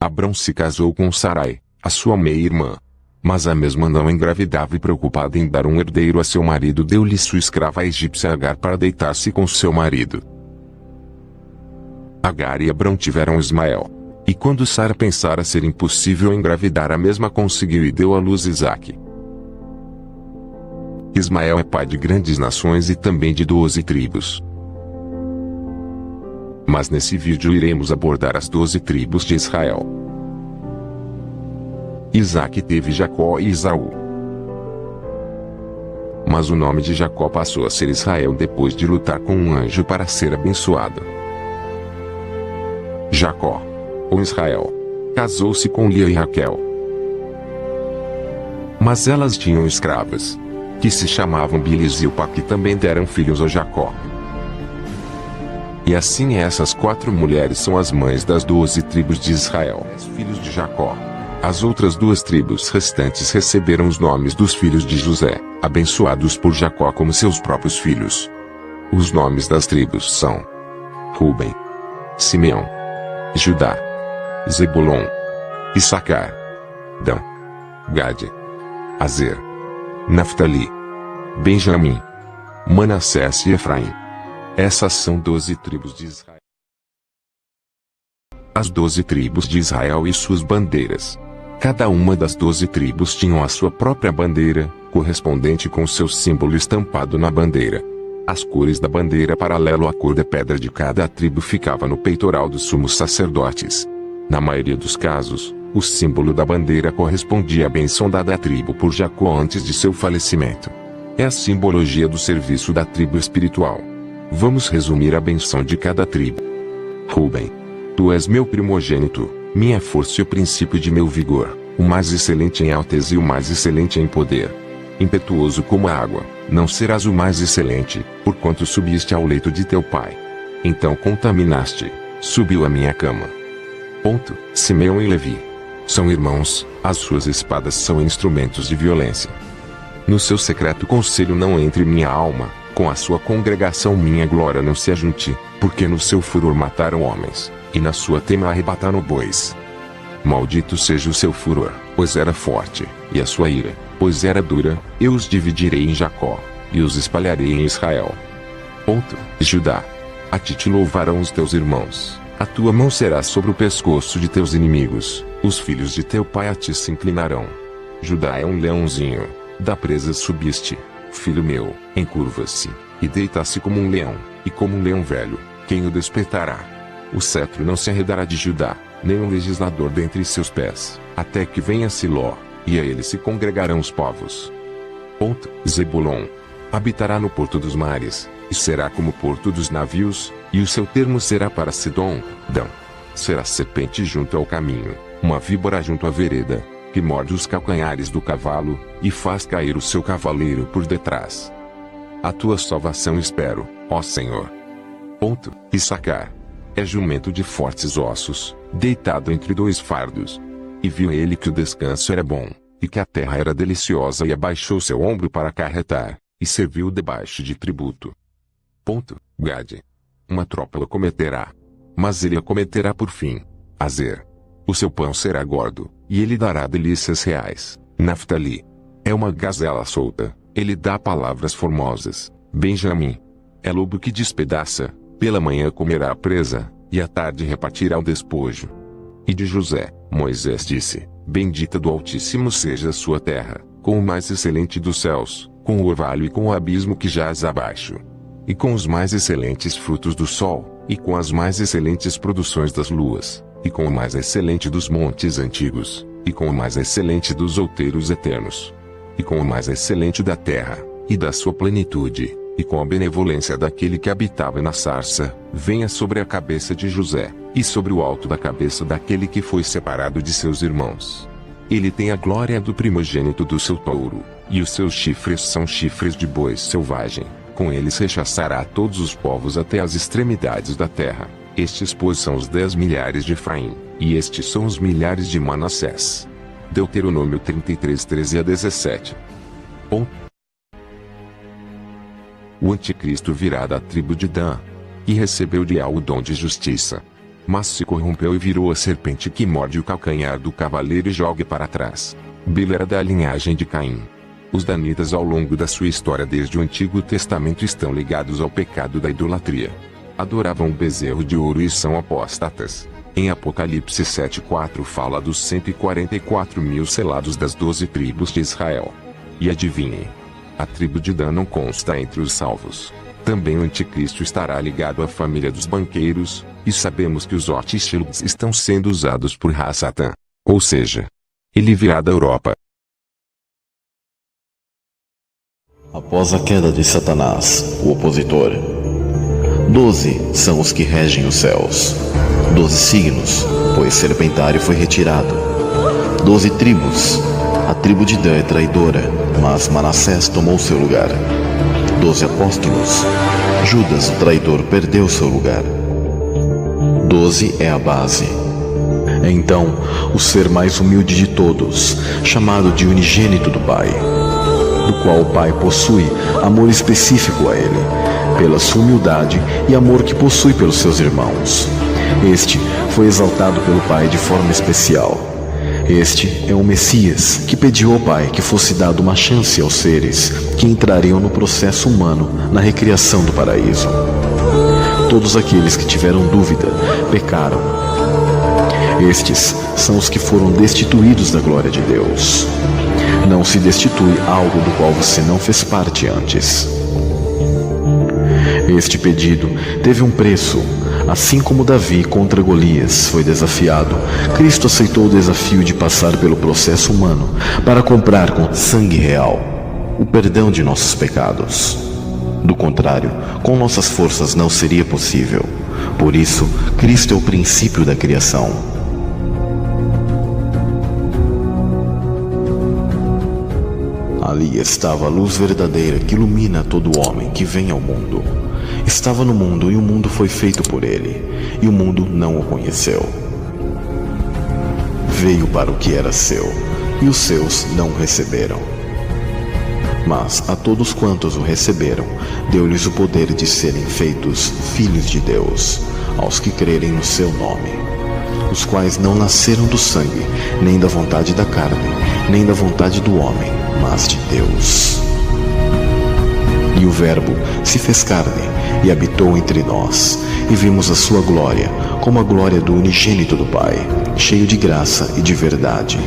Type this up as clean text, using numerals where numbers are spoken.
Abrão se casou com Sarai, a sua meia-irmã. Mas a mesma não engravidava e preocupada em dar um herdeiro a seu marido deu-lhe sua escrava egípcia Agar para deitar-se com seu marido. Agar e Abrão tiveram Ismael. E quando Sara pensara ser impossível engravidar a mesma conseguiu e deu à luz Isaque. Ismael é pai de grandes nações e também de 12 tribos. Mas nesse vídeo iremos abordar as 12 tribos de Israel. Isaque teve Jacó e Esaú. Mas o nome de Jacó passou a ser Israel depois de lutar com um anjo para ser abençoado. Jacó, ou Israel, casou-se com Lia e Raquel. Mas elas tinham escravas, que se chamavam Bilha e Zilpa, que também deram filhos a Jacó. E assim essas 4 mulheres são as mães das 12 tribos de Israel, filhos de Jacó. As outras 2 tribos restantes receberam os nomes dos filhos de José, abençoados por Jacó como seus próprios filhos. Os nomes das tribos são Ruben, Simeão, Judá, Zebulon, Issacar, Dan, Gade, Azer, Naftali, Benjamim, Manassés e Efraim. Essas são 12 tribos de Israel. As 12 tribos de Israel e suas bandeiras. Cada uma das 12 tribos tinham a sua própria bandeira, correspondente com seu símbolo estampado na bandeira. As cores da bandeira paralelo à cor da pedra de cada tribo ficava no peitoral dos sumos sacerdotes. Na maioria dos casos, o símbolo da bandeira correspondia à bênção dada à tribo por Jacó antes de seu falecimento. É a simbologia do serviço da tribo espiritual. Vamos resumir a bênção de cada tribo. Ruben, tu és meu primogênito, minha força e o princípio de meu vigor, o mais excelente em alteza e o mais excelente em poder. Impetuoso como a água, não serás o mais excelente, porquanto subiste ao leito de teu pai. Então contaminaste, subiu a minha cama. Simeão e Levi. São irmãos, as suas espadas são instrumentos de violência. No seu secreto conselho não entre minha alma, com a sua congregação minha glória não se ajunte, porque no seu furor mataram homens, e na sua tema arrebataram bois. Maldito seja o seu furor, pois era forte, e a sua ira, pois era dura, eu os dividirei em Jacó, e os espalharei em Israel. Judá. A ti te louvarão os teus irmãos, a tua mão será sobre o pescoço de teus inimigos, os filhos de teu pai a ti se inclinarão. Judá é um leãozinho, da presa subiste, filho meu, encurva-se, e deita-se como um leão, e como um leão velho, quem o despertará? O cetro não se arredará de Judá, nem um legislador dentre seus pés, até que venha Siló, e a ele se congregarão os povos. Zebulon. Habitará no porto dos mares, e será como o porto dos navios, e o seu termo será para Sidom. Dan. Será serpente junto ao caminho, uma víbora junto à vereda, que morde os calcanhares do cavalo, e faz cair o seu cavaleiro por detrás. A tua salvação espero, ó Senhor. Issacar. É jumento de fortes ossos, deitado entre 2 fardos. E viu ele que o descanso era bom, e que a terra era deliciosa e abaixou seu ombro para acarretar, e serviu debaixo de tributo. Gade. Uma tropa o cometerá, mas ele a cometerá por fim. Azer. O seu pão será gordo, e ele dará delícias reais. Naftali. É uma gazela solta, ele dá palavras formosas. Benjamim. É lobo que despedaça, pela manhã comerá a presa, e à tarde repartirá o despojo. E de José, Moisés disse, bendita do Altíssimo seja a sua terra, com o mais excelente dos céus, com o orvalho e com o abismo que jaz abaixo. E com os mais excelentes frutos do sol, e com as mais excelentes produções das luas, e com o mais excelente dos montes antigos, e com o mais excelente dos outeiros eternos, e com o mais excelente da terra, e da sua plenitude, e com a benevolência daquele que habitava na sarça, venha sobre a cabeça de José, e sobre o alto da cabeça daquele que foi separado de seus irmãos. Ele tem a glória do primogênito do seu touro, e os seus chifres são chifres de boi selvagem, com eles rechaçará todos os povos até as extremidades da terra. Estes pois são os 10 milhares de Efraim, e estes são os milhares de Manassés. Deuteronômio 33, 13 a 17. O anticristo virá da tribo de Dan, e recebeu de El o dom de justiça. mas se corrompeu e virou a serpente que morde o calcanhar do cavaleiro e joga para trás. Bila era da linhagem de Caim. Os danitas ao longo da sua história desde o Antigo Testamento estão ligados ao pecado da idolatria. Adoravam o bezerro de ouro e são apóstatas. Em Apocalipse 7:4 fala dos 144.000 selados das 12 tribos de Israel. E adivinhem, a tribo de Dan não consta entre os salvos. Também o anticristo estará ligado à família dos banqueiros, e sabemos que os Rothschilds estão sendo usados por Ra-Satã. Ou seja, ele virá da Europa. Após a queda de Satanás, o opositor, 12 são os que regem os céus. 12 signos, pois Serpentário foi retirado. 12 tribos. A tribo de Dan é traidora, mas Manassés tomou seu lugar. 12 apóstolos. Judas, o traidor, perdeu seu lugar. 12 é a base. É então o ser mais humilde de todos, chamado de unigênito do Pai, do qual o Pai possui amor específico a ele, pela sua humildade e amor que possui pelos seus irmãos. Este foi exaltado pelo Pai de forma especial. Este é o Messias que pediu ao Pai que fosse dado uma chance aos seres que entrariam no processo humano na recriação do paraíso. Todos aqueles que tiveram dúvida pecaram. Estes são os que foram destituídos da glória de Deus. Não se destitui algo do qual você não fez parte antes. Este pedido teve um preço. Assim como Davi contra Golias foi desafiado, Cristo aceitou o desafio de passar pelo processo humano para comprar com sangue real o perdão de nossos pecados. Do contrário, com nossas forças não seria possível. Por isso, Cristo é o princípio da criação. Ali estava a luz verdadeira que ilumina todo homem que vem ao mundo. Estava no mundo e o mundo foi feito por ele, e o mundo não o conheceu. Veio para o que era seu, e os seus não o receberam. Mas a todos quantos o receberam, deu-lhes o poder de serem feitos filhos de Deus, aos que crerem no seu nome, os quais não nasceram do sangue, nem da vontade da carne, nem da vontade do homem, mas de Deus. E o Verbo se fez carne e habitou entre nós, e vimos a sua glória, como a glória do unigênito do Pai, cheio de graça e de verdade.